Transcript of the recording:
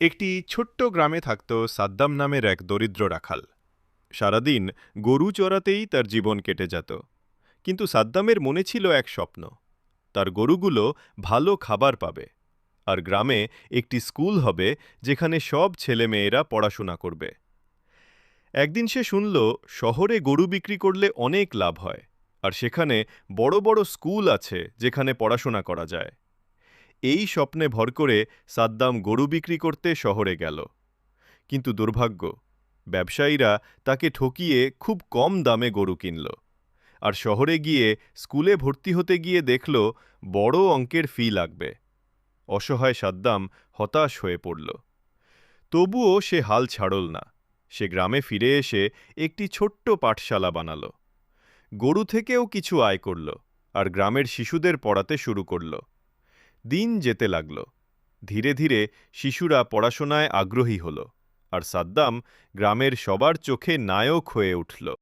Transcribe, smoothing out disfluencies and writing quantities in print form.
একটি ছোট্ট গ্রামে থাকত সাদ্দাম নামের এক দরিদ্র রাখাল। সারাদিন গরু চড়াতেই তার জীবন কেটে যেত। কিন্তু সাদ্দামের মনে ছিল এক স্বপ্ন, তার গরুগুলো ভালো খাবার পাবে, আর গ্রামে একটি স্কুল হবে যেখানে সব ছেলেমেয়েরা পড়াশোনা করবে। একদিন সে শুনল শহরে গরু বিক্রি করলে অনেক লাভ হয়, আর সেখানে বড় বড় স্কুল আছে যেখানে পড়াশোনা করা যায়। এই স্বপ্নে ভর করে সাদ্দাম গরু বিক্রি করতে শহরে গেল। কিন্তু দুর্ভাগ্য, ব্যবসায়ীরা তাকে ঠকিয়ে খুব কম দামে গরু কিনল। আর শহরে গিয়ে স্কুলে ভর্তি হতে গিয়ে দেখল বড় অঙ্কের ফি লাগবে। অসহায় সাদ্দাম হতাশ হয়ে পড়ল। তবুও সে হাল ছাড়ল না। সে গ্রামে ফিরে এসে একটি ছোট্ট পাঠশালা বানাল। গরু থেকেও কিছু আয় করল, আর গ্রামের শিশুদের পড়াতে শুরু করল। দিন যেতে লাগল। ধীরে ধীরে শিশুরা পড়াশোনায় আগ্রহী হল, আর সাদ্দাম গ্রামের সবার চোখে নায়ক হয়ে উঠল।